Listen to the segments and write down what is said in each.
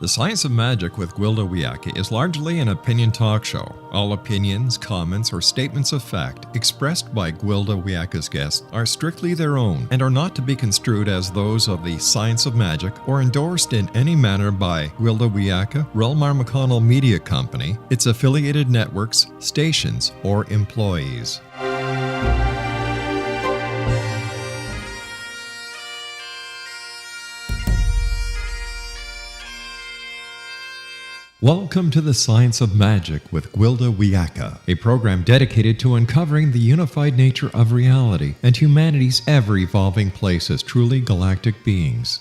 Science of Magic with Gwilda Wiyaka is largely an opinion talk show. All opinions, comments, or statements of fact expressed by Gwilda Wiyaka's guests are strictly their own and are not to be construed as those of the Science of Magic or endorsed in any manner by Gwilda Wiyaka, Relmar McConnell Media Company, its affiliated networks, stations, or employees. Welcome to the Science of Magic with Gwilda Wiyaka, a program dedicated to uncovering the unified nature of reality and humanity's ever-evolving place as truly galactic beings.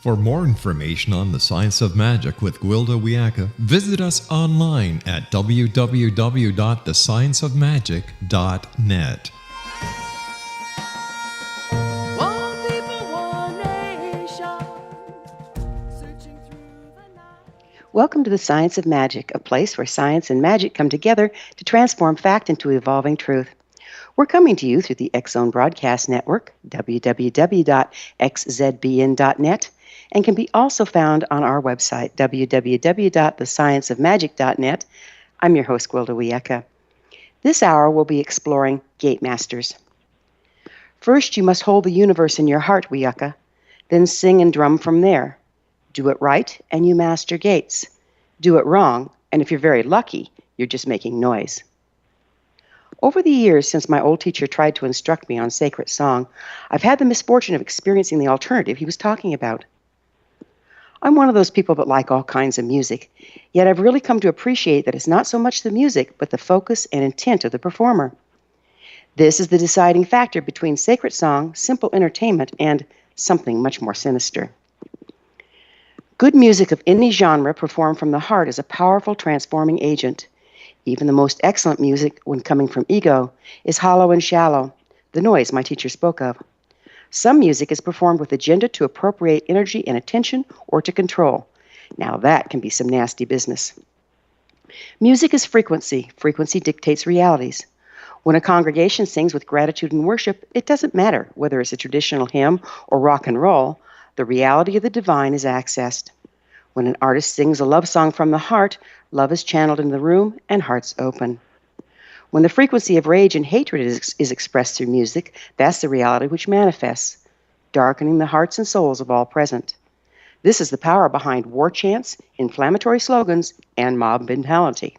For more information on the Science of Magic with Gwilda Wiyaka, visit us online at www.thescienceofmagic.net. Welcome to the Science of Magic, a place where science and magic come together to transform fact into evolving truth. We're coming to you through the X-Zone Broadcast Network, www.xzbn.net, and can be also found on our website, www.thescienceofmagic.net. I'm your host, Gwilda Wiyaka. This hour we'll be exploring Gate Masters. First, you must hold the universe in your heart, Wiyaka, then sing and drum from there. Do it right, and you master gates. Do it wrong, and if you're very lucky, you're just making noise. Over the years since my old teacher tried to instruct me on sacred song, I've had the misfortune of experiencing the alternative he was talking about. I'm one of those people that like all kinds of music, yet I've really come to appreciate that it's not so much the music, but the focus and intent of the performer. This is the deciding factor between sacred song, simple entertainment, and something much more sinister. Good music of any genre performed from the heart is a powerful transforming agent. Even the most excellent music, when coming from ego, is hollow and shallow, the noise my teacher spoke of. Some music is performed with agenda to appropriate energy and attention or to control. Now that can be some nasty business. Music is frequency. Frequency dictates realities. When a congregation sings with gratitude and worship, it doesn't matter whether it's a traditional hymn or rock and roll. The reality of the divine is accessed. When an artist sings a love song from the heart, love is channeled in the room and hearts open. When the frequency of rage and hatred is expressed through music, that's the reality which manifests, darkening the hearts and souls of all present. This is the power behind war chants, inflammatory slogans, and mob mentality.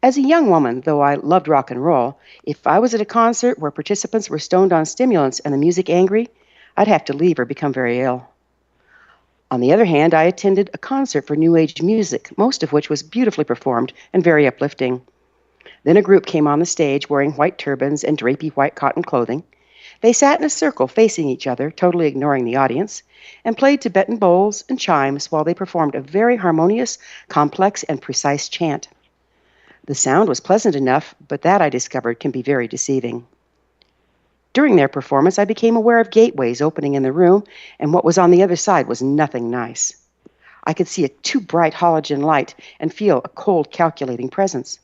As a young woman, though I loved rock and roll, if I was at a concert where participants were stoned on stimulants and the music angry, I'd have to leave or become very ill. On the other hand, I attended a concert for New Age music, most of which was beautifully performed and very uplifting. Then a group came on the stage wearing white turbans and drapey white cotton clothing. They sat in a circle facing each other, totally ignoring the audience, and played Tibetan bowls and chimes while they performed a very harmonious, complex, and precise chant. The sound was pleasant enough, but that, I discovered, can be very deceiving. During their performance, I became aware of gateways opening in the room, and what was on the other side was nothing nice. I could see a too bright halogen light and feel a cold, calculating presence.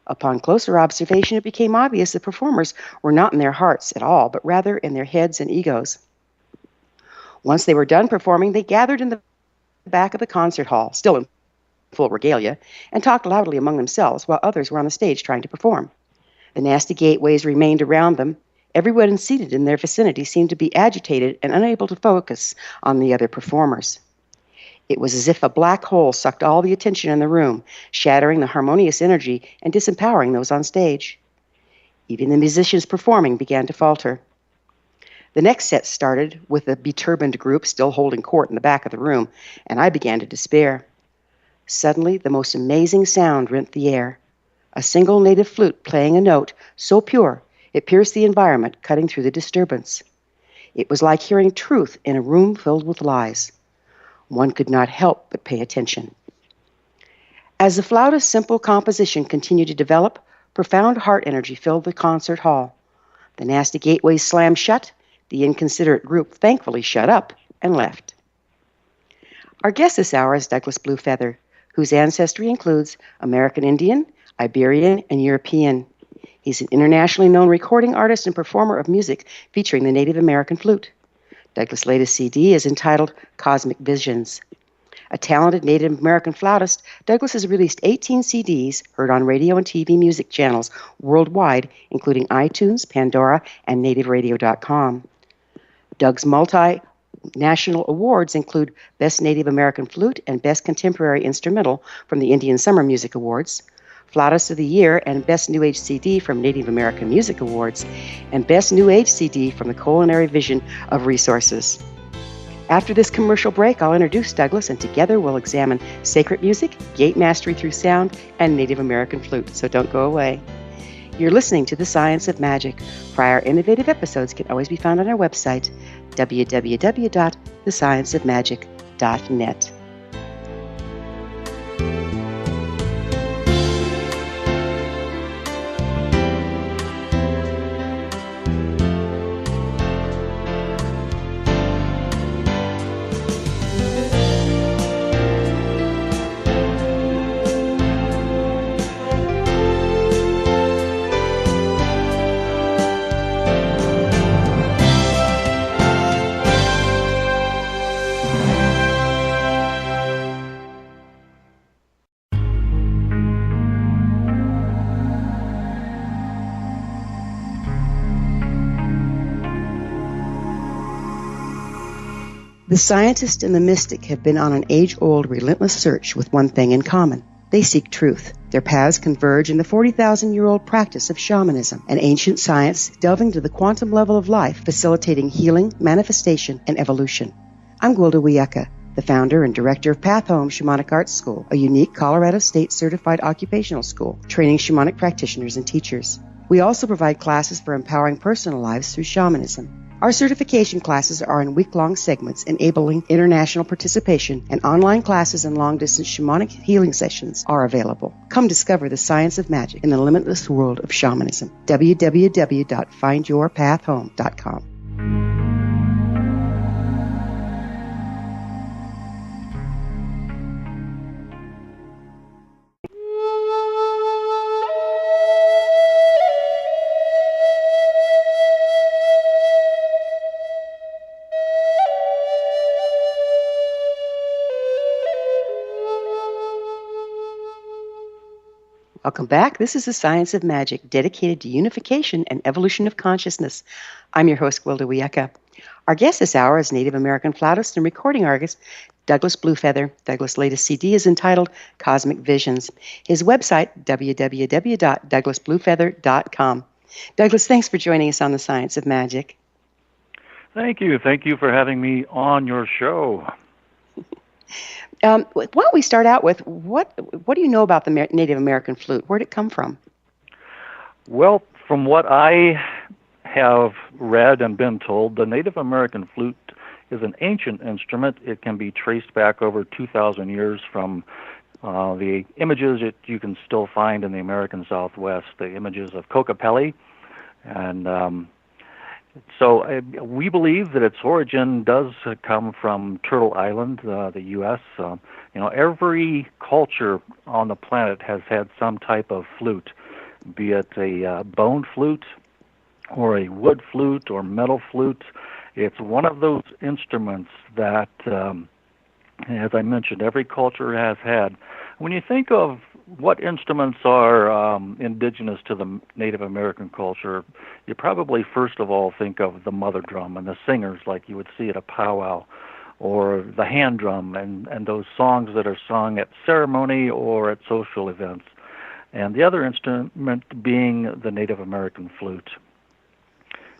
Upon closer observation, it became obvious the performers were not in their hearts at all, but rather in their heads and egos. Once they were done performing, they gathered in the back of the concert hall, still in full regalia, and talked loudly among themselves while others were on the stage trying to perform. The nasty gateways remained around them. Everyone seated in their vicinity seemed to be agitated and unable to focus on the other performers. It was as if a black hole sucked all the attention in the room, shattering the harmonious energy and disempowering those on stage. Even the musicians performing began to falter. The next set started with the beturbaned group still holding court in the back of the room, and I began to despair. Suddenly, the most amazing sound rent the air. A single native flute playing a note so pure it pierced the environment, cutting through the disturbance. It was like hearing truth in a room filled with lies. One could not help but pay attention. As the flautist's simple composition continued to develop, profound heart energy filled the concert hall. The nasty gateways slammed shut, the inconsiderate group thankfully shut up and left. Our guest this hour is Douglas Bluefeather, whose ancestry includes American Indian, Iberian, and European. He's an internationally known recording artist and performer of music featuring the Native American Flute. Douglas' latest CD is entitled Cosmic Visions. A talented Native American flautist, Douglas has released 18 CDs heard on radio and TV music channels worldwide, including iTunes, Pandora, and nativeradio.com. Doug's multinational awards include Best Native American Flute and Best Contemporary Instrumental from the Indian Summer Music Awards, Flutist of the Year and Best New Age CD from Native American Music Awards, and Best New Age CD from the Culinary Vision of Resources. After this commercial break, I'll introduce Douglas, and together we'll examine sacred music, gate mastery through sound, and Native American flute. So don't go away. You're listening to The Science of Magic. Prior innovative episodes can always be found on our website, www.thescienceofmagic.net. The scientist and the mystic have been on an age-old, relentless search with one thing in common. They seek truth. Their paths converge in the 40,000-year-old practice of shamanism, an ancient science delving to the quantum level of life, facilitating healing, manifestation, and evolution. I'm Gwilda Wiyaka, the founder and director of Path Home Shamanic Arts School, a unique Colorado State-certified occupational school, training shamanic practitioners and teachers. We also provide classes for empowering personal lives through shamanism. Our certification classes are in week-long segments enabling international participation, and online classes and long-distance shamanic healing sessions are available. Come discover the science of magic in the limitless world of shamanism. www.findyourpathhome.com. Welcome back. This is The Science of Magic, dedicated to unification and evolution of consciousness. I'm your host, Gwilda Wiyaka. Our guest this hour is Native American flautist and recording artist Douglas Bluefeather. Douglas' latest CD is entitled Cosmic Visions. His website, www.douglasbluefeather.com. Douglas, thanks for joining us on The Science of Magic. Thank you. Thank you for having me on your show. Why don't we start out with what do you know about the Native American flute? Where did it come from? Well, from what I have read and been told, the Native American flute is an ancient instrument. It can be traced back over 2,000 years from the images that you can still find in the American Southwest, the images of Kokopelli. And so we believe that its origin does come from Turtle Island, the U.S. Every culture on the planet has had some type of flute, be it a bone flute or a wood flute or metal flute. It's one of those instruments that, as I mentioned, every culture has had. When you think of what instruments are indigenous to the Native American culture, you probably first of all think of the mother drum and the singers like you would see at a powwow, or the hand drum and those songs that are sung at ceremony or at social events, and the other instrument being the Native American flute.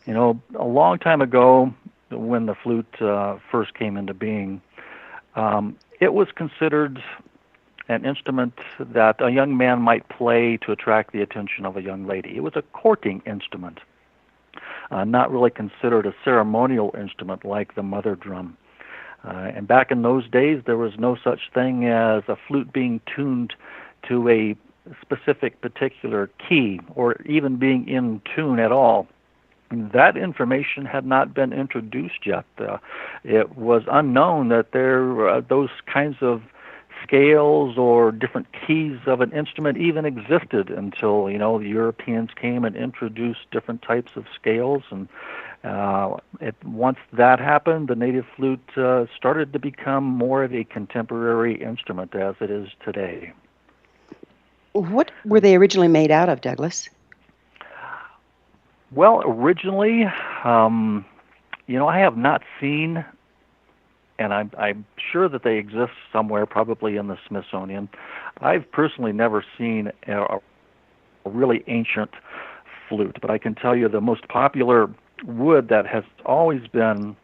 You know, a long time ago, when the flute first came into being, it was considered an instrument that a young man might play to attract the attention of a young lady. It was a courting instrument, not really considered a ceremonial instrument like the mother drum. And back in those days, there was no such thing as a flute being tuned to a specific particular key, or even being in tune at all. That information had not been introduced yet. It was unknown that there those kinds of scales or different keys of an instrument even existed until, the Europeans came and introduced different types of scales, and Once that happened, the native flute started to become more of a contemporary instrument as it is today. What were they originally made out of, Douglas? Well, originally, I have not seen, and I'm sure that they exist somewhere, probably in the Smithsonian. I've personally never seen a really ancient flute, but I can tell you the most popular wood that has always been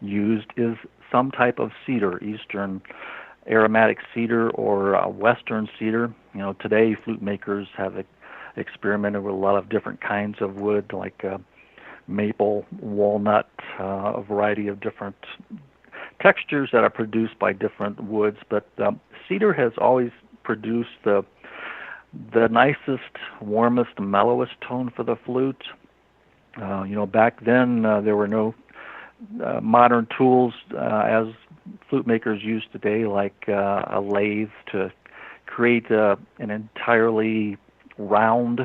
used is some type of cedar, eastern aromatic cedar or western cedar. Today flute makers have experimented with a lot of different kinds of wood, like maple, walnut, a variety of different textures that are produced by different woods. But cedar has always produced the nicest, warmest, mellowest tone for the flute. Back then there were no modern tools as flute makers use today, like a lathe to create an entirely round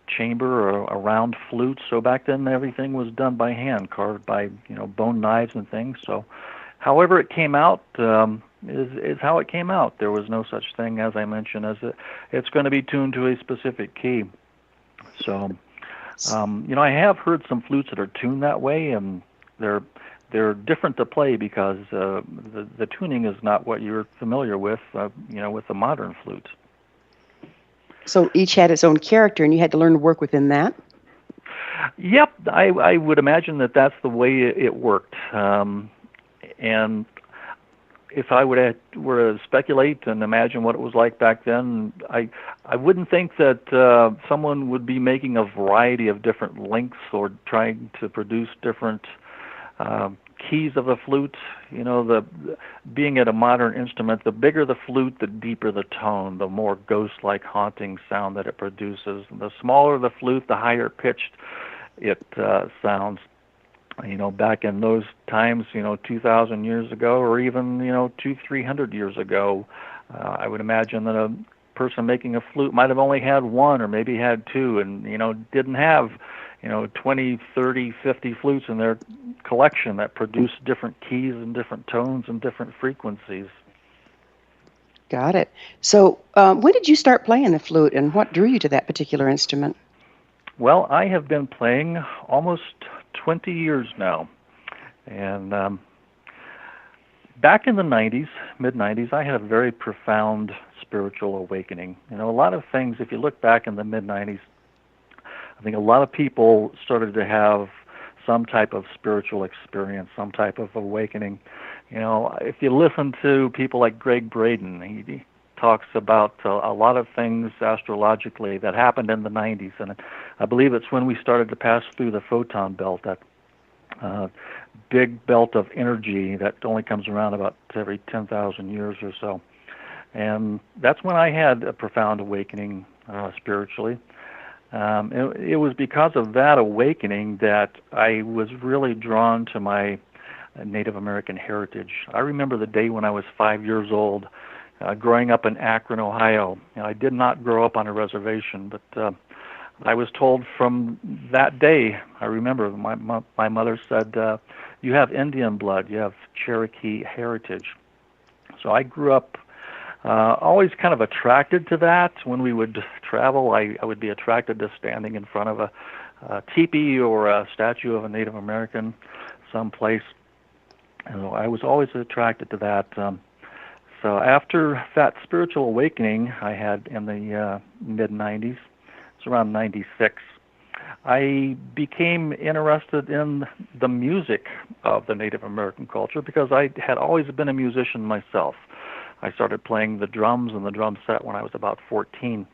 chamber or a round flute. So back then everything was done by hand, carved by bone knives and things. So however it came out is how it came out. There was no such thing, as I mentioned, as it's going to be tuned to a specific key. So I have heard some flutes that are tuned that way, and they're different to play because the tuning is not what you're familiar with, with the modern flute. So each had its own character, and you had to learn to work within that? Yep, I would imagine that that's the way it worked. And if I were to speculate and imagine what it was like back then, I wouldn't think that someone would be making a variety of different lengths or trying to produce different keys of the flute. Being at a modern instrument, the bigger the flute, the deeper the tone, the more ghost-like haunting sound that it produces. The smaller the flute, the higher pitched it sounds. Back in those times, 2,000 years ago, or even 200-300 years ago, I would imagine that a person making a flute might have only had one or maybe had two, and didn't have 20, 30, 50 flutes in their collection that produce different keys and different tones and different frequencies. Got it. So when did you start playing the flute, and what drew you to that particular instrument? Well, I have been playing almost 20 years now. And back in the 90s, mid-90s, I had a very profound spiritual awakening. A lot of things, if you look back in the mid-90s, I think a lot of people started to have some type of spiritual experience, some type of awakening. If you listen to people like Greg Braden, he talks about a lot of things astrologically that happened in the 90s, and I believe it's when we started to pass through the photon belt, that big belt of energy that only comes around about every 10,000 years or so. And that's when I had a profound awakening spiritually. It was because of that awakening that I was really drawn to my Native American heritage. I remember the day when I was 5 years old, growing up in Akron, Ohio. I did not grow up on a reservation, but I was told from that day, I remember my mother said, you have Indian blood, you have Cherokee heritage. So I grew up always kind of attracted to that. When we would travel, I would be attracted to standing in front of a teepee or a statue of a Native American someplace. And I was always attracted to that. So after that spiritual awakening I had in the mid-90s, it's around 96, I became interested in the music of the Native American culture because I had always been a musician myself. I started playing the drums and the drum set when I was about 14.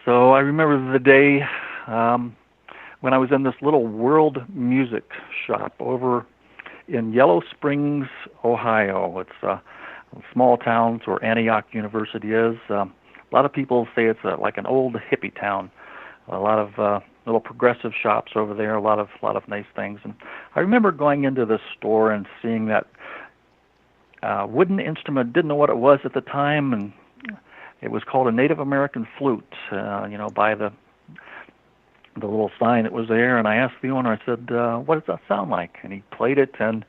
So I remember the day when I was in this little world music shop over in Yellow Springs, Ohio. It's a small town where Antioch University is. A lot of people say it's like an old hippie town. A lot of little progressive shops over there, a lot of nice things. And I remember going into this store and seeing that wooden instrument. Didn't know what it was at the time, and it was called a Native American flute. By the the little sign that was there, and I asked the owner, I said, what does that sound like? And he played it, and,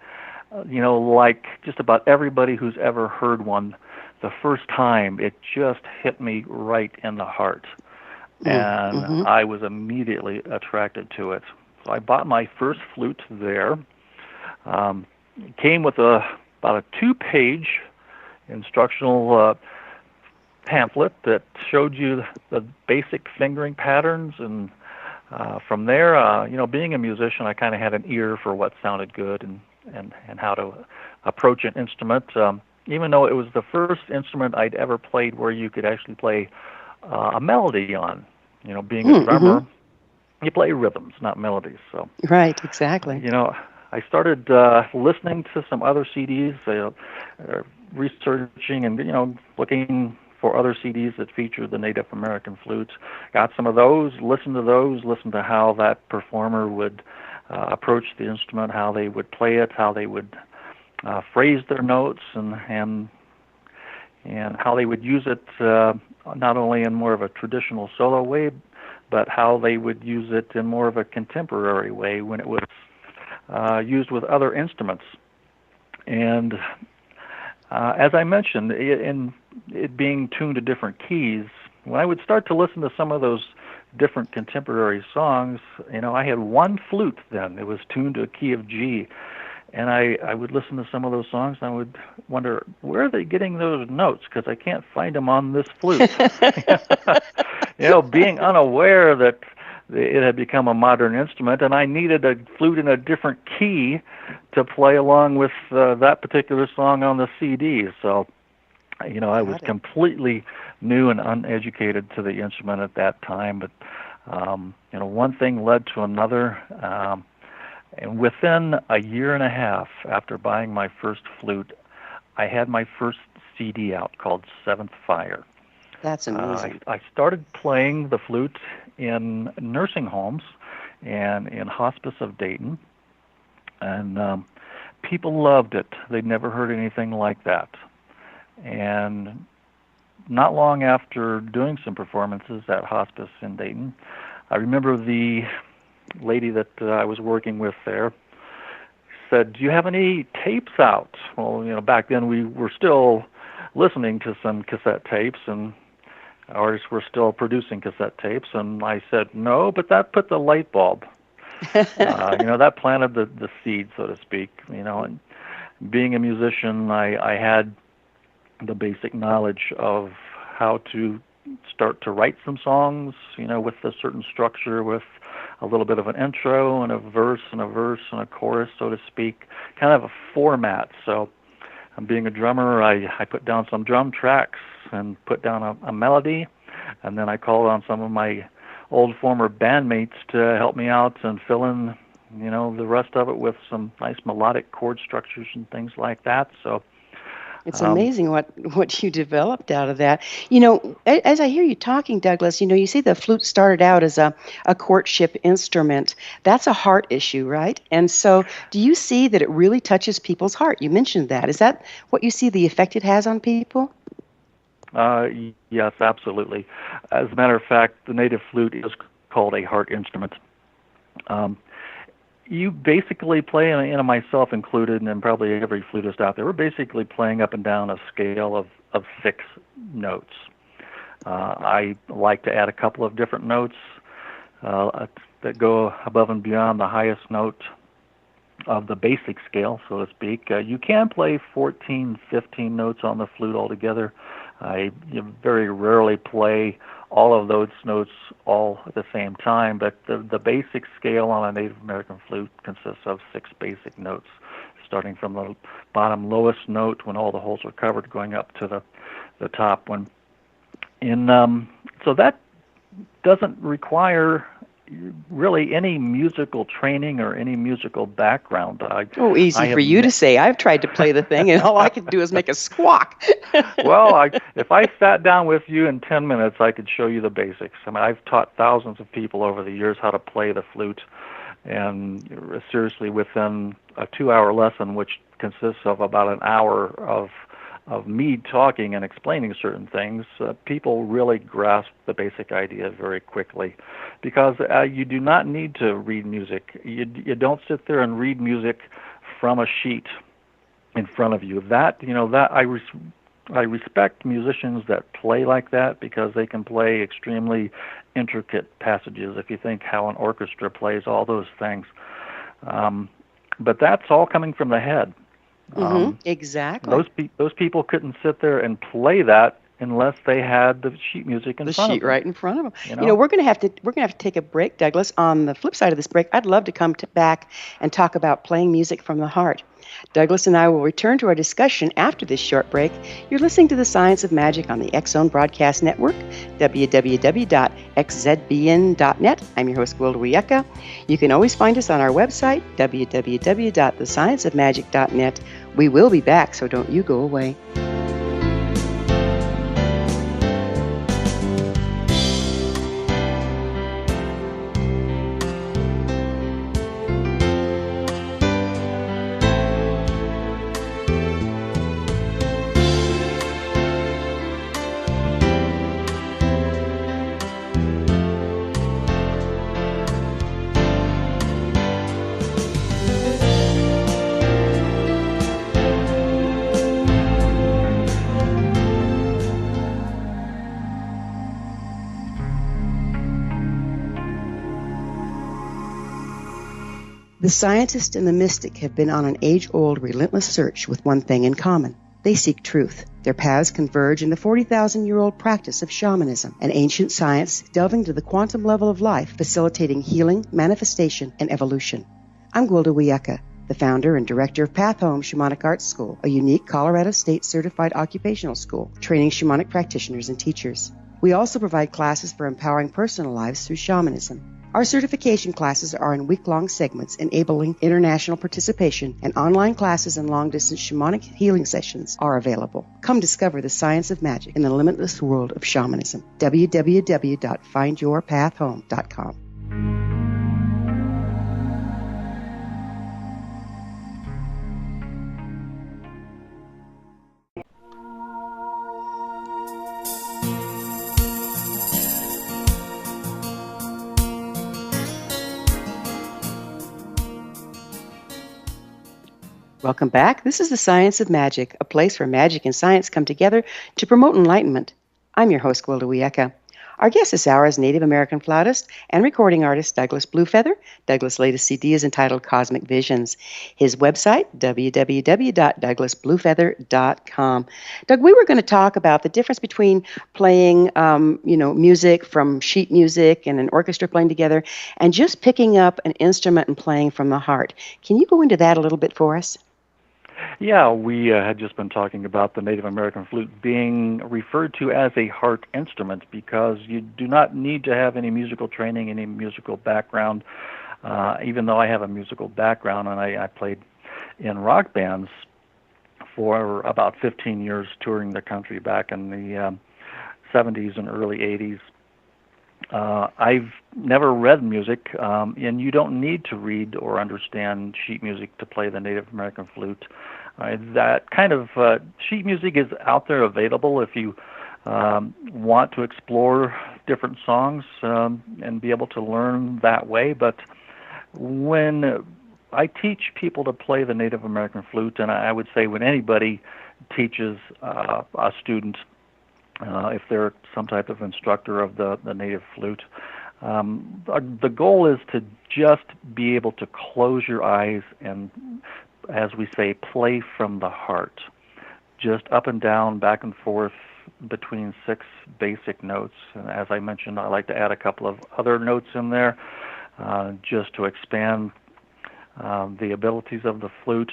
like just about everybody who's ever heard one, the first time, it just hit me right in the heart. And I was immediately attracted to it. So I bought my first flute there. It came with about a 2-page instructional pamphlet that showed you the basic fingering patterns, and from there, being a musician, I kind of had an ear for what sounded good and how to approach an instrument. Even though it was the first instrument I'd ever played where you could actually play a melody on. Being a drummer, you play rhythms, not melodies. So right, exactly. I started listening to some other CDs, researching and looking for other CDs that featured the Native American flute. Got some of those, listened to how that performer would approach the instrument, how they would play it, how they would phrase their notes, and how they would use it not only in more of a traditional solo way, but how they would use it in more of a contemporary way when it was used with other instruments. And as I mentioned, in it being tuned to different keys, when I would start to listen to some of those different contemporary songs, I had one flute then. It was tuned to a key of G. And I would listen to some of those songs, and I would wonder, where are they getting those notes? Because I can't find them on this flute. Being unaware that it had become a modern instrument, and I needed a flute in a different key to play along with that particular song on the CD. So, I was completely new and uneducated to the instrument at that time. But, one thing led to another. And within a year and a half after buying my first flute, I had my first CD out called Seventh Fire. That's amazing. I started playing the flute in nursing homes and in hospice of Dayton, and people loved it. They'd never heard anything like that. And not long after doing some performances at hospice in Dayton, I remember the lady that I was working with there said, "Do you have any tapes out?" Well, back then we were still listening to some cassette tapes, and artists were still producing cassette tapes. And I said, "No, but that put the light bulb." That planted the seed, so to speak. And being a musician, I had the basic knowledge of how to start to write some songs, with a certain structure, with a little bit of an intro and a verse and a chorus, so to speak, kind of a format. So being a drummer, I put down some drum tracks and put down a melody, and then I called on some of my old former bandmates to help me out and fill in, the rest of it with some nice melodic chord structures and things like that. So it's amazing what you developed out of that. As I hear you talking, Douglas, you say the flute started out as a courtship instrument. That's a heart issue, right? And so do you see that it really touches people's heart? You mentioned that. Is that what you see the effect it has on people? Yes, absolutely. As a matter of fact, the native flute is called a heart instrument. You basically play, and myself included, and probably every flutist out there, we're basically playing up and down a scale of 6 notes. I like to add a couple of different notes that go above and beyond the highest note of the basic scale, so to speak. You can play 14, 15 notes on the flute altogether. I very rarely play all of those notes all at the same time, but the basic scale on a Native American flute consists of 6 basic notes, starting from the bottom lowest note when all the holes are covered, going up to the top one. So that doesn't require really any musical training or any musical background. Easy for you to say. I've tried to play the thing, and all I can do is make a squawk. Well, if I sat down with you in 10 minutes, I could show you the basics. I've taught thousands of people over the years how to play the flute, and seriously, within a 2-hour lesson, which consists of about an hour of of me talking and explaining certain things, people really grasp the basic idea very quickly, because you do not need to read music. You don't sit there and read music from a sheet in front of you. That I respect musicians that play like that, because they can play extremely intricate passages. If you think how an orchestra plays, all those things. But that's all coming from the head. Exactly. Those people couldn't sit there and play that unless they had the sheet music in front of them. The sheet right in front of them. We're going to have to take a break, Douglas. On the flip side of this break, I'd love to come back and talk about playing music from the heart. Douglas and I will return to our discussion after this short break. You're listening to The Science of Magic on the X-Zone Broadcast Network, www.xzbn.net. I'm your host, Gwilda Wiyaka. You can always find us on our website, www.thescienceofmagic.net. We will be back, so don't you go away. The scientist and the mystic have been on an age-old, relentless search with one thing in common. They seek truth. Their paths converge in the 40,000-year-old practice of shamanism, an ancient science delving to the quantum level of life, facilitating healing, manifestation, and evolution. I'm Gwilda Wiyaka, the founder and director of Path Home Shamanic Arts School, a unique Colorado State certified occupational school, training shamanic practitioners and teachers. We also provide classes for empowering personal lives through shamanism. Our certification classes are in week-long segments enabling international participation, and online classes and long-distance shamanic healing sessions are available. Come discover the science of magic in the limitless world of shamanism. www.findyourpathhome.com. Welcome back. This is The Science of Magic, a place where magic and science come together to promote enlightenment. I'm your host, Gwilda Wiyaka. Our guest this hour is Native American flautist and recording artist Douglas Bluefeather. Douglas' latest CD is entitled Cosmic Visions. His website, www.douglasbluefeather.com. Doug, we were going to talk about the difference between playing, music from sheet music and an orchestra playing together, and just picking up an instrument and playing from the heart. Can you go into that a little bit for us? Yeah, we had just been talking about the Native American flute being referred to as a heart instrument, because you do not need to have any musical training, any musical background. Even though I have a musical background, and I played in rock bands for about 15 years, touring the country back in the 70s and early 80s. I've never read music, and you don't need to read or understand sheet music to play the Native American flute. That kind of sheet music is out there available if you want to explore different songs and be able to learn that way. But when I teach people to play the Native American flute, and I would say when anybody teaches a student, if they're some type of instructor of the native flute, the goal is to just be able to close your eyes and, as we say, play from the heart, just up and down, back and forth between 6 basic notes. And as I mentioned, I like to add a couple of other notes in there just to expand the abilities of the flute.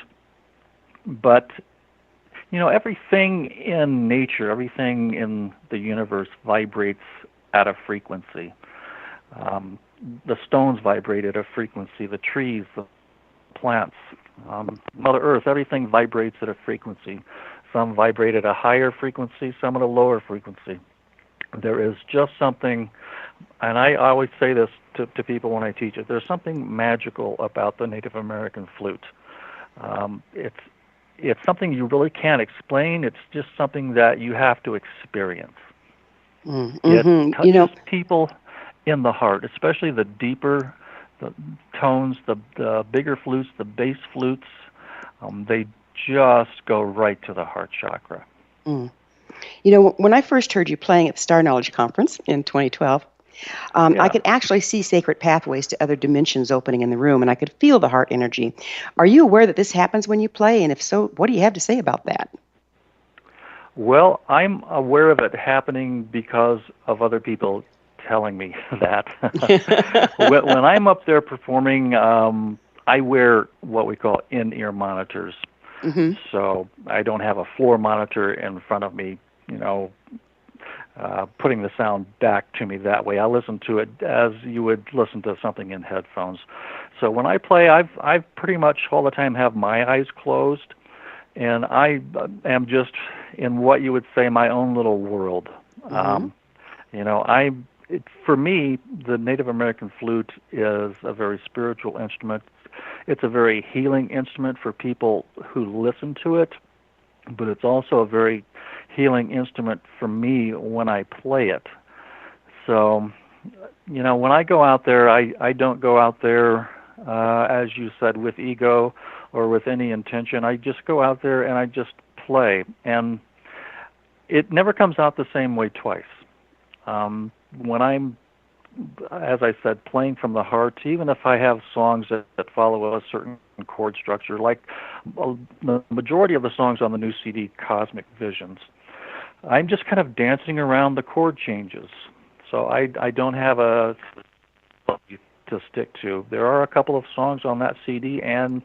But everything in nature, everything in the universe vibrates at a frequency. The stones vibrate at a frequency, the trees, the plants, Mother Earth, everything vibrates at a frequency. Some vibrate at a higher frequency, some at a lower frequency. There is just something, and I always say this to people when I teach it, there's something magical about the Native American flute. it's something you really can't explain. It's just something that you have to experience. It touches people in the heart, especially the deeper the tones, the bigger flutes, the bass flutes. They just go right to the heart chakra. You know, when I first heard you playing at the Star Knowledge Conference in 2012, I could actually see sacred pathways to other dimensions opening in the room, and I could feel the heart energy. Are you aware that this happens when you play? And if so, what do you have to say about that? Well, I'm aware of it happening because of other people telling me that. When I'm up there performing, I wear what we call in-ear monitors. So I don't have a floor monitor in front of me, putting the sound back to me that way. I listen to it as you would listen to something in headphones. So when I play, I've pretty much all the time have my eyes closed, and I am just in what you would say my own little world. For me, the Native American flute is a very spiritual instrument. It's a very healing instrument for people who listen to it, but it's also a very healing instrument for me when I play it. So, when I go out there, I don't go out there, as you said, with ego or with any intention. I just go out there and I just play. And it never comes out the same way twice. When I'm, as I said, playing from the heart, even if I have songs that follow a certain chord structure, like the majority of the songs on the new CD, Cosmic Visions, I'm just kind of dancing around the chord changes. So I don't have a to stick to. There are a couple of songs on that CD and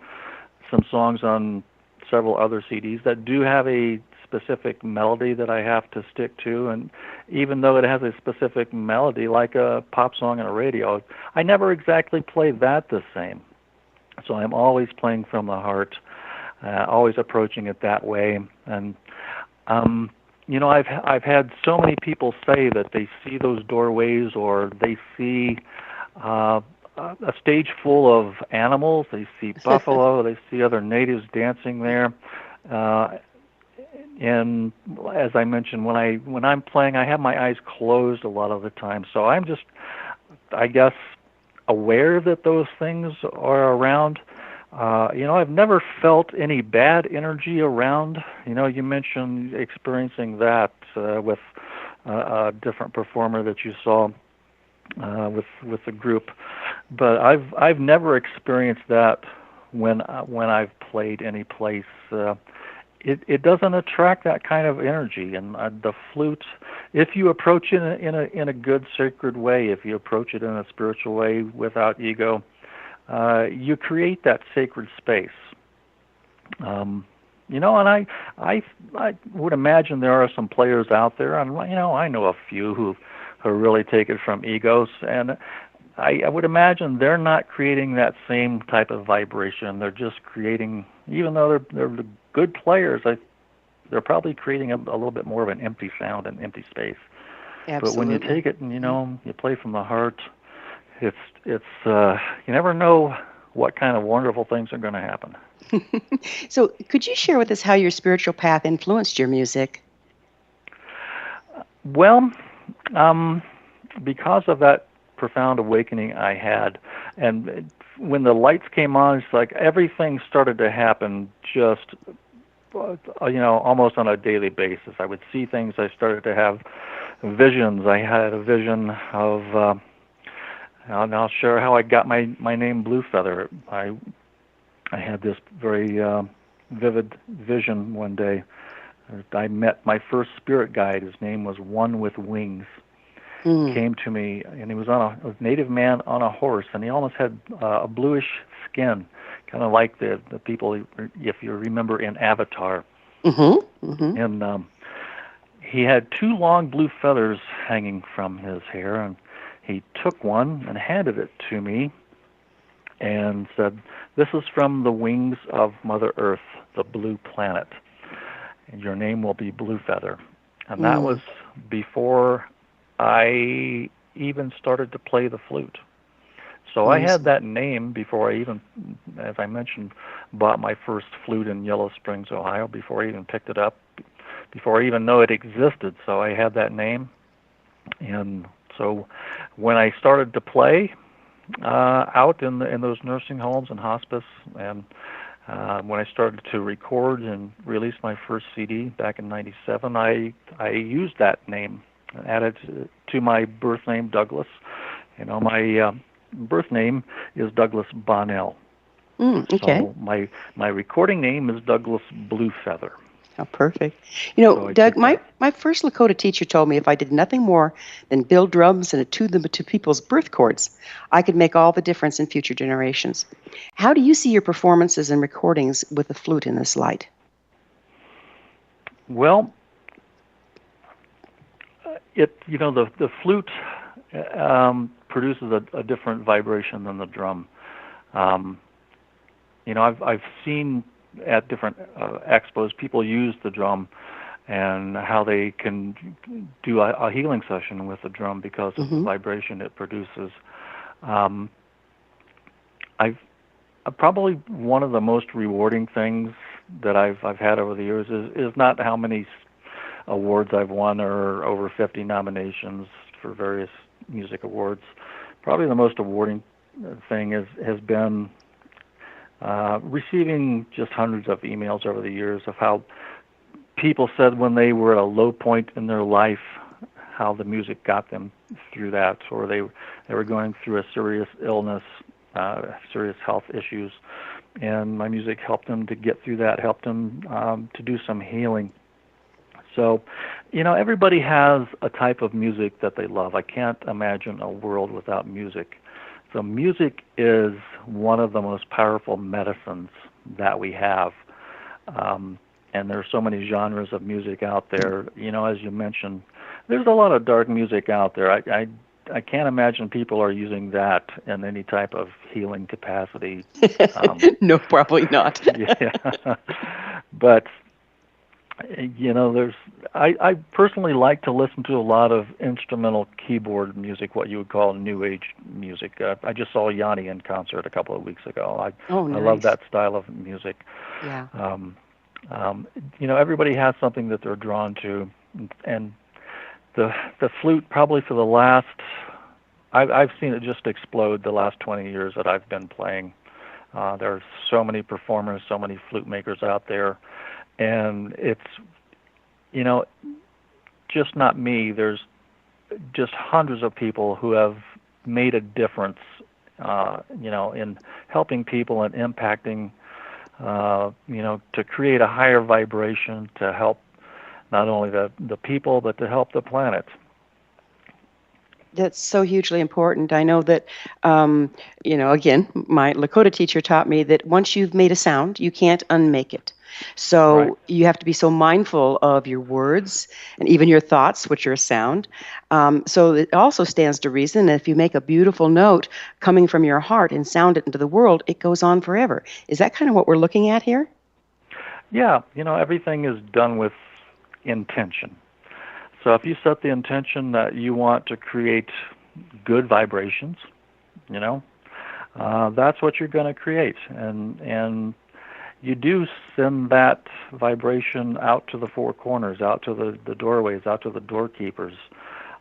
some songs on several other CDs that do have a specific melody that I have to stick to, and even though it has a specific melody like a pop song on a radio, I never exactly play that the same. So I'm always playing from the heart, always approaching it that way. And I've had so many people say that they see those doorways, or they see a stage full of animals. They see buffalo. They see other natives dancing there. And as I mentioned, when I'm playing, I have my eyes closed a lot of the time. So I'm just, I guess, aware that those things are around. I've never felt any bad energy around. You mentioned experiencing that with a different performer that you saw with the group, but I've never experienced that when I've played any place. It doesn't attract that kind of energy, and the flute, if you approach it in a good sacred way, if you approach it in a spiritual way without ego, you create that sacred space. And I would imagine there are some players out there, and I know a few who really take it from egos, and I would imagine they're not creating that same type of vibration. They're just creating, even though they're good players, they're probably creating a little bit more of an empty sound and empty space. Absolutely. But when you take it and you play from the heart, it's you never know what kind of wonderful things are going to happen. So, could you share with us how your spiritual path influenced your music? Well, because of that profound awakening I had, and when the lights came on, it's like everything started to happen just, almost on a daily basis. I would see things. I started to have visions. I had a vision of, and I'll share how I got my name Blue Feather. I had this very vivid vision one day. I met my first spirit guide. His name was One with Wings. Came to me, and he was a native man on a horse, and he almost had a bluish skin, kind of like the people, if you remember, in Avatar. And he had two long blue feathers hanging from his hair, and he took one and handed it to me and said, "This is from the wings of Mother Earth, the blue planet, and your name will be Blue Feather." And that was before I even started to play the flute. So I had that name before I even, as I mentioned, bought my first flute in Yellow Springs, Ohio, before I even picked it up, before I even know it existed. So I had that name. And so when I started to play out in those nursing homes and hospice, and when I started to record and release my first CD back in '97, I used that name, added to my birth name, Douglas. You know, my birth name is Douglas Bonnell. Okay. So my recording name is Douglas Bluefeather. Oh, perfect. You know, So Doug, my first Lakota teacher told me if I did nothing more than build drums and attune them to people's birth chords, I could make all the difference in future generations. How do you see your performances and recordings with the flute in this light? Well, the flute produces a different vibration than the drum. I've seen at different expos people use the drum and how they can do a healing session with the drum because of the vibration it produces. I've probably one of the most rewarding things that I've had over the years is not how many awards I've won or over 50 nominations for various music awards. Probably the most rewarding thing has been receiving just hundreds of emails over the years of how people said when they were at a low point in their life, how the music got them through that, or they were going through a serious illness, serious health issues, and my music helped them to get through that, helped them to do some healing. So, everybody has a type of music that they love. I can't imagine a world without music. So music is one of the most powerful medicines that we have. And there are so many genres of music out there. As you mentioned, there's a lot of dark music out there. I can't imagine people are using that in any type of healing capacity. No, probably not. Yeah. But I personally like to listen to a lot of instrumental keyboard music, what you would call new age music. I just saw Yanni in concert a couple of weeks ago. Nice. I love that style of music. Yeah. Everybody has something that they're drawn to, and the flute probably for the last, I've seen it just explode the last 20 years that I've been playing. There are so many performers, so many flute makers out there. And it's, just not me. There's just hundreds of people who have made a difference, in helping people and impacting, to create a higher vibration to help not only the people, but to help the planet. That's so hugely important. I know that, again, my Lakota teacher taught me that once you've made a sound, you can't unmake it. So you have to be so mindful of your words and even your thoughts, which are a sound. So it also stands to reason that if you make a beautiful note coming from your heart and sound it into the world, it goes on forever. Is that kind of what we're looking at here? Yeah, everything is done with intention. So if you set the intention that you want to create good vibrations, that's what you're going to create. And you do send that vibration out to the four corners, out to the doorways, out to the doorkeepers.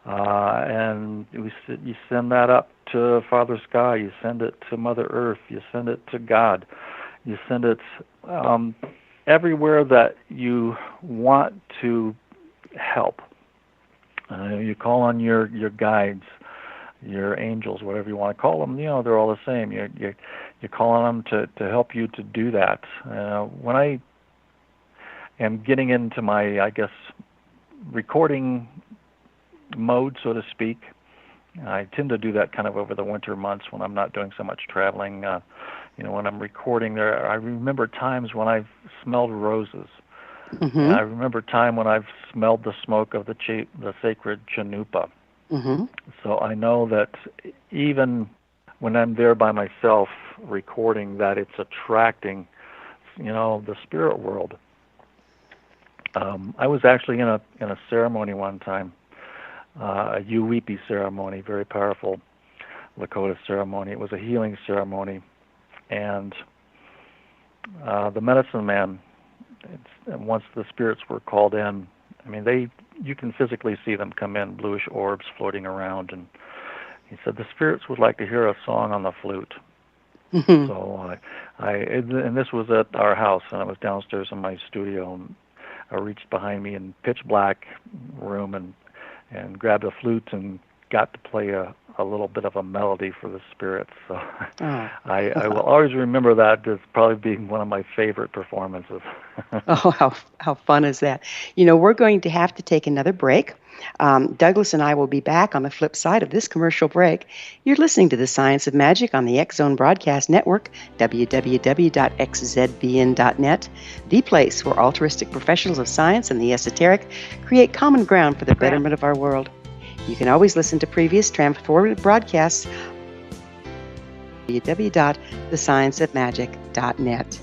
And you send that up to Father Sky, you send it to Mother Earth, you send it to God, you send it everywhere that you want to help. You call on your guides, your angels, whatever you want to call them. They're all the same. You call on them to help you to do that. When I am getting into my, I guess, recording mode, so to speak, I tend to do that kind of over the winter months when I'm not doing so much traveling. When I'm recording there, I remember times when I've smelled roses. Mm-hmm. And I remember a time when I've smelled the smoke of the sacred chanupa. Mm-hmm. So I know that even when I'm there by myself recording, that it's attracting, the spirit world. I was actually in a ceremony one time, a Uweepi ceremony, very powerful, Lakota ceremony. It was a healing ceremony, and the medicine man, once the spirits were called in, I mean, you can physically see them come in, bluish orbs floating around, and he said the spirits would like to hear a song on the flute. So and this was at our house, and I was downstairs in my studio, and I reached behind me in pitch black room and grabbed a flute and got to play a little bit of a melody for the spirits. So I will always remember that as probably being one of my favorite performances. Oh, how fun is that? We're going to have to take another break. Douglas and I will be back on the flip side of this commercial break. You're listening to The Science of Magic on the X Zone Broadcast Network, www.xzbn.net, the place where altruistic professionals of science and the esoteric create common ground for the betterment of our world. You can always listen to previous transformative broadcasts at www.thescienceofmagic.net.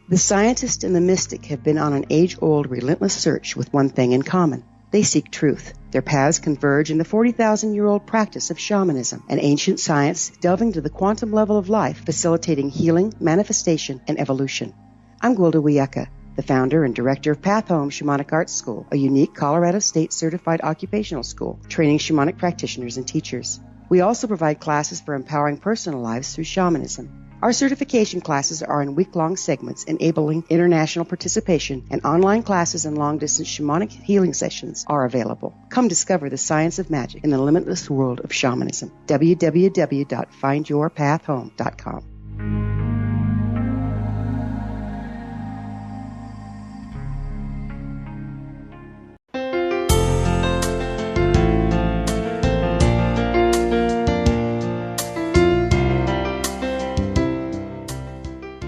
The scientist and the mystic have been on an age-old, relentless search with one thing in common. They seek truth. Their paths converge in the 40,000-year-old practice of shamanism, an ancient science delving to the quantum level of life, facilitating healing, manifestation, and evolution. I'm Gwilda Wiyaka, the founder and director of Path Home Shamanic Arts School, a unique Colorado State-certified occupational school, training shamanic practitioners and teachers. We also provide classes for empowering personal lives through shamanism. Our certification classes are in week-long segments enabling international participation, and online classes and long-distance shamanic healing sessions are available. Come discover the science of magic in the limitless world of shamanism. www.findyourpathhome.com.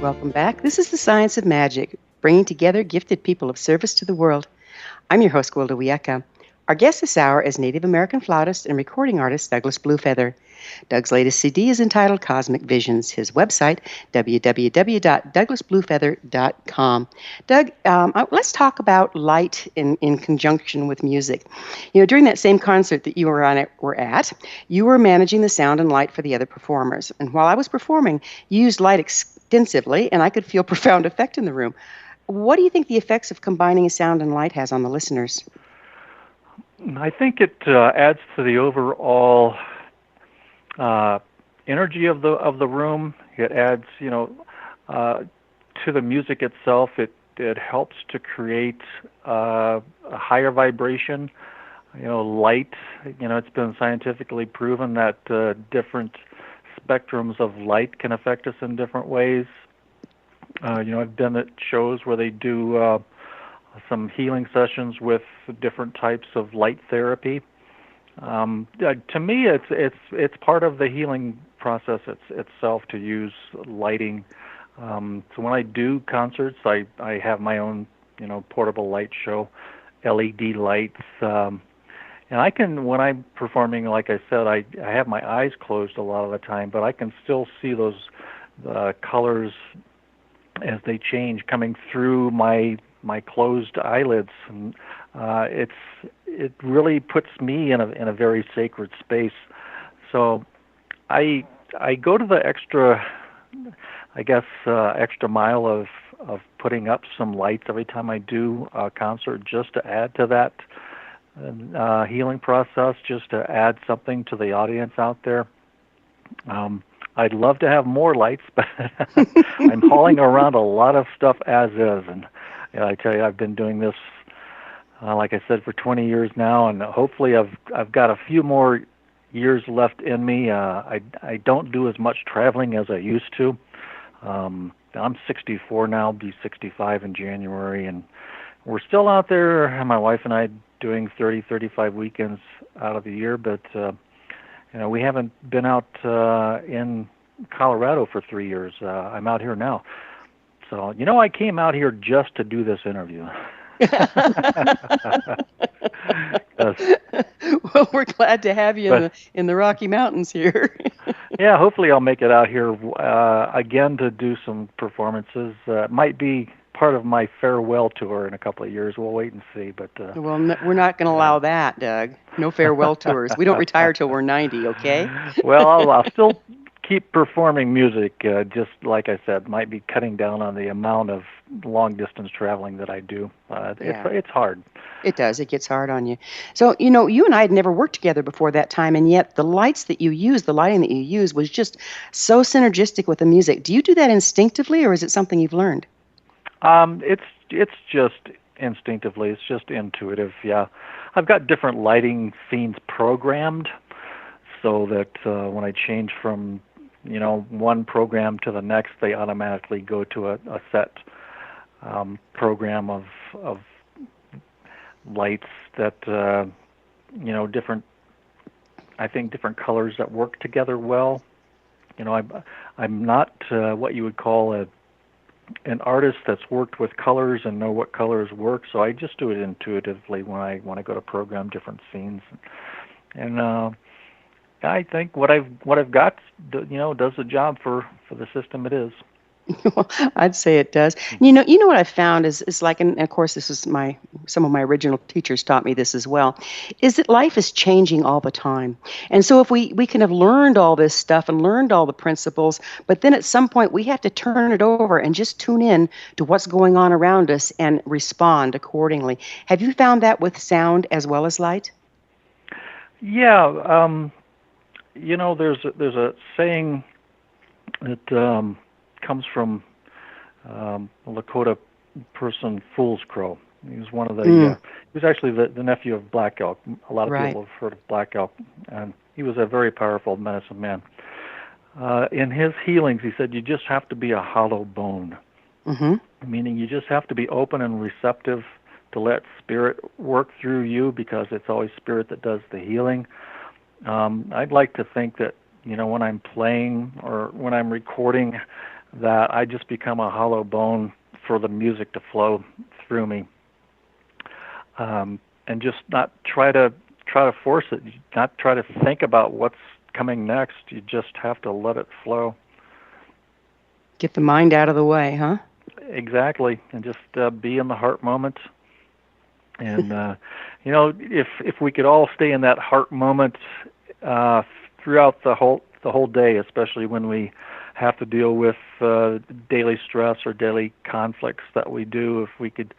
Welcome back. This is The Science of Magic, bringing together gifted people of service to the world. I'm your host, Gwilda Wiyaka. Our guest this hour is Native American flautist and recording artist Douglas Bluefeather. Doug's latest CD is entitled Cosmic Visions. His website, www.douglasbluefeather.com. Doug, let's talk about light in conjunction with music. During that same concert that you were at, you were managing the sound and light for the other performers. And while I was performing, you used light extensively, and I could feel profound effect in the room. What do you think the effects of combining sound and light has on the listeners? I think it adds to the overall energy of the room. It adds, to the music itself. It helps to create a higher vibration. Light. It's been scientifically proven that different spectrums of light can affect us in different ways. I've been at shows where they do some healing sessions with different types of light therapy. To me, it's part of the healing process itself to use lighting. So when I do concerts, I have my own portable light show, LED lights, and I can, when I'm performing, like I said, I have my eyes closed a lot of the time, but I can still see those colors as they change coming through my closed eyelids, and it really puts me in a very sacred space. So I go to the extra mile of putting up some lights every time I do a concert, just to add to that healing process, just to add something to the audience out there. I'd love to have more lights, but I'm hauling around a lot of stuff as is. And I tell you, I've been doing this, like I said, for 20 years now, and hopefully I've got a few more years left in me. I don't do as much traveling as I used to. I'm 64 now, be 65 in January, and we're still out there, my wife and I, doing 30, 35 weekends out of the year, but we haven't been out in Colorado for 3 years. I'm out here now. So, I came out here just to do this interview. Well, we're glad to have you in the Rocky Mountains here. Yeah, hopefully I'll make it out here again to do some performances. It might be part of my farewell tour in a couple of years. We'll wait and see. But well, we're not going to allow that, Doug. No farewell tours. We don't retire till we're 90, okay? Well, I'll still keep performing music. Just like I said, might be cutting down on the amount of long-distance traveling that I do. It's hard. It does. It gets hard on you. So, you and I had never worked together before that time, and yet the lighting that you use was just so synergistic with the music. Do you do that instinctively, or is it something you've learned? It's just instinctively. It's just intuitive, yeah. I've got different lighting scenes programmed so that when I change from, one program to the next, they automatically go to a set program of lights that different colors that work together well. I'm not what you would call an artist that's worked with colors and know what colors work, so I just do it intuitively when I go to program different scenes. And I think what I've got does the job for the system it is. Well, I'd say it does. You know what I've found is like, and of course this is some of my original teachers taught me this as well, is that life is changing all the time. And so if we can have learned all this stuff and learned all the principles, but then at some point we have to turn it over and just tune in to what's going on around us and respond accordingly. Have you found that with sound as well as light? Yeah, there's a saying that comes from a Lakota person, Fool's Crow. He was one of the. He was actually the nephew of Black Elk. A lot of people have heard of Black Elk, and he was a very powerful medicine man. In his healings, he said, "You just have to be a hollow bone," meaning you just have to be open and receptive to let spirit work through you, because it's always spirit that does the healing. I'd like to think that when I'm playing or when I'm recording, that I just become a hollow bone for the music to flow through me, and just not try to force it, not try to think about what's coming next. You just have to let it flow. Get the mind out of the way, huh? Exactly, and just be in the heart moment. And if we could all stay in that heart moment throughout the whole day, especially when we have to deal with daily stress or daily conflicts that we do. If we could,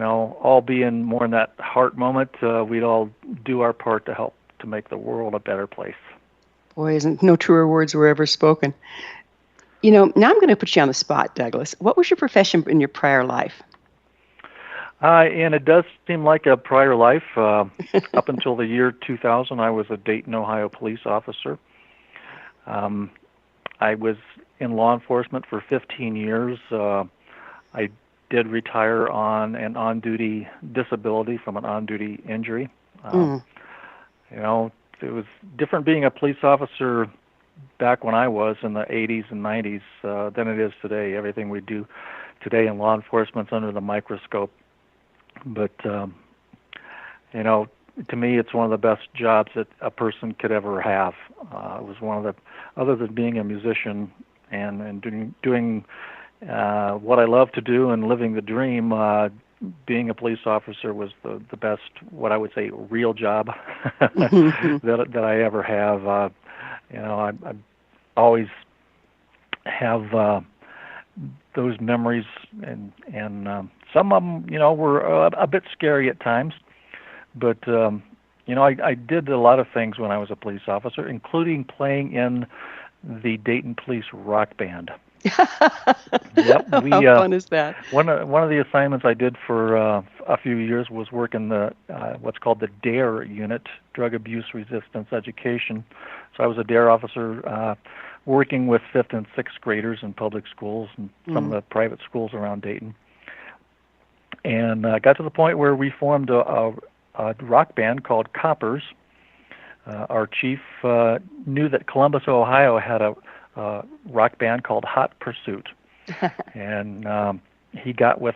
all be more in that heart moment, we'd all do our part to help to make the world a better place. Boy, no truer words were ever spoken. Now I'm going to put you on the spot, Douglas. What was your profession in your prior life? And it does seem like a prior life. Up until the year 2000, I was a Dayton, Ohio police officer. I was in law enforcement for 15 years. I did retire on an on-duty disability from an on-duty injury. It was different being a police officer back when I was in the 80s and 90s than it is today. Everything we do today in law enforcement's under the microscope. But, to me, it's one of the best jobs that a person could ever have. It was one of the, other than being a musician and doing what I love to do and living the dream, being a police officer was the best, what I would say, real job that I ever have. I always have those memories, and some of them, were a bit scary at times. But, I did a lot of things when I was a police officer, including playing in the Dayton Police rock band. Yep, How fun is that? one of the assignments I did for a few years was work in the what's called the DARE unit, Drug Abuse Resistance Education. So I was a DARE officer working with 5th and 6th graders in public schools and some of the private schools around Dayton. And got to the point where we formed a rock band called Coppers. Our chief knew that Columbus, Ohio had a rock band called Hot Pursuit. And he got with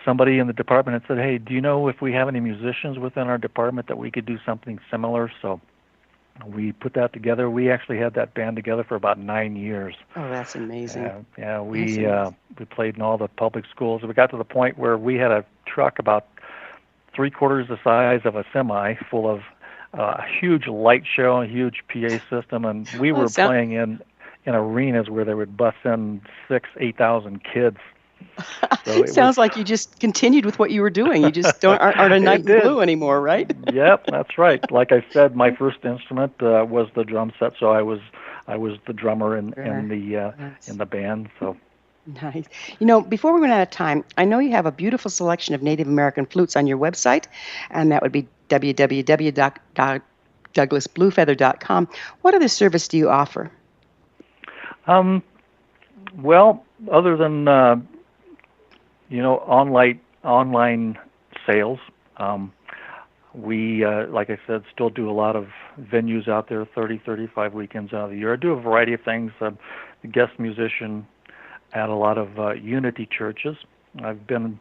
somebody in the department and said, hey, do you know if we have any musicians within our department that we could do something similar? So we put that together. We actually had that band together for about 9 years. Oh, that's amazing. We played in all the public schools. We got to the point where we had a truck about 3/4 the size of a semi full of a huge light show, a huge PA system, and we were playing in arenas where they would bus in 8,000 kids. So it sounds like you just continued with what you were doing. You just aren't a knight in blue anymore, right? Yep, that's right. Like I said, my first instrument was the drum set, so I was the drummer in the band. So nice. You know, before we run out of time, I know you have a beautiful selection of Native American flutes on your website, and that would be www.douglasbluefeather.com. What other service do you offer? Well, other than online sales, we, like I said, still do a lot of venues out there, 35 weekends out of the year. I do a variety of things. I'm a guest musician at a lot of Unity churches. I've been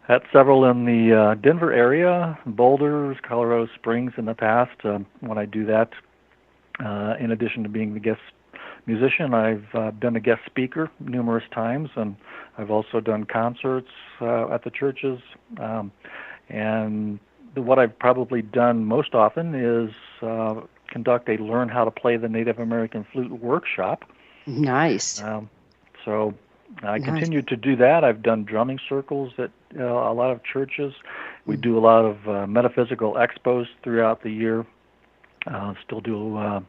at several in the Denver area, Boulder, Colorado Springs in the past. When I do that, in addition to being the guest musician, I've been a guest speaker numerous times, and I've also done concerts at the churches. And what I've probably done most often is conduct a Learn How to Play the Native American Flute workshop. Nice. So I continue to do that. I've done drumming circles at a lot of churches. We do a lot of metaphysical expos throughout the year. Still do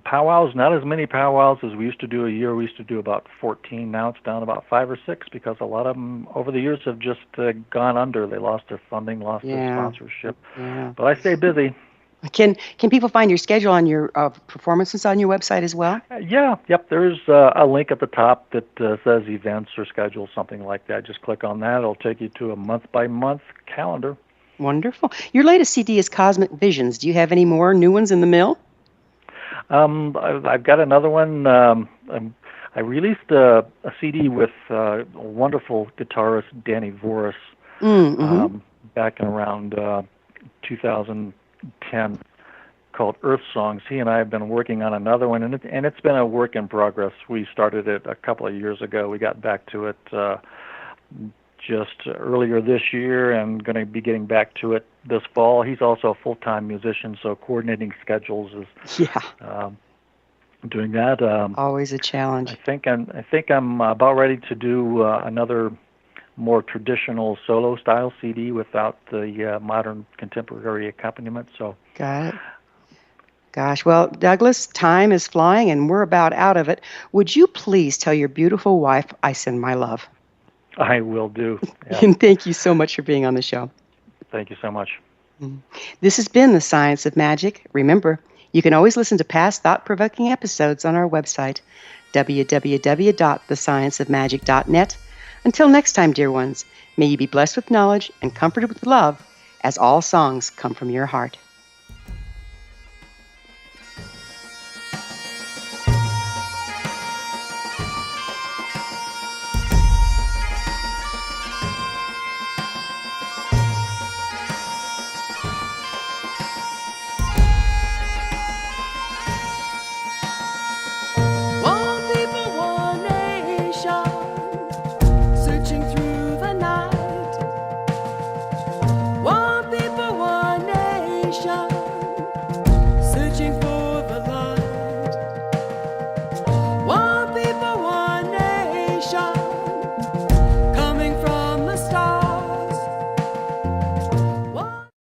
powwows, not as many powwows as we used to do a year. We used to do about 14. Now it's down to about 5 or 6 because a lot of them over the years have just gone under. They lost their funding, lost their sponsorship. Yeah. But I stay busy. Can people find your schedule on your performances on your website as well? Yep. There's a link at the top that says events or schedule, something like that. Just click on that. It'll take you to a month-by-month calendar. Wonderful. Your latest CD is Cosmic Visions. Do you have any more new ones in the mill? I've got another one. I released a CD with a wonderful guitarist, Danny Voris, back in around 2010, called Earth Songs. He and I have been working on another one, and it's been a work in progress. We started it a couple of years ago. We got back to it just earlier this year, and going to be getting back to it this fall. He's also a full-time musician, so coordinating schedules is doing that. Always a challenge. I think I'm about ready to do another more traditional solo style CD without the modern contemporary accompaniment. So got it. Gosh, well, Douglas, time is flying, and we're about out of it. Would you please tell your beautiful wife I send my love? I will do. Yeah. And thank you so much for being on the show. Thank you so much. This has been The Science of Magic. Remember, you can always listen to past thought-provoking episodes on our website, www.thescienceofmagic.net. Until next time, dear ones, may you be blessed with knowledge and comforted with love, as all songs come from your heart. One people, one nation.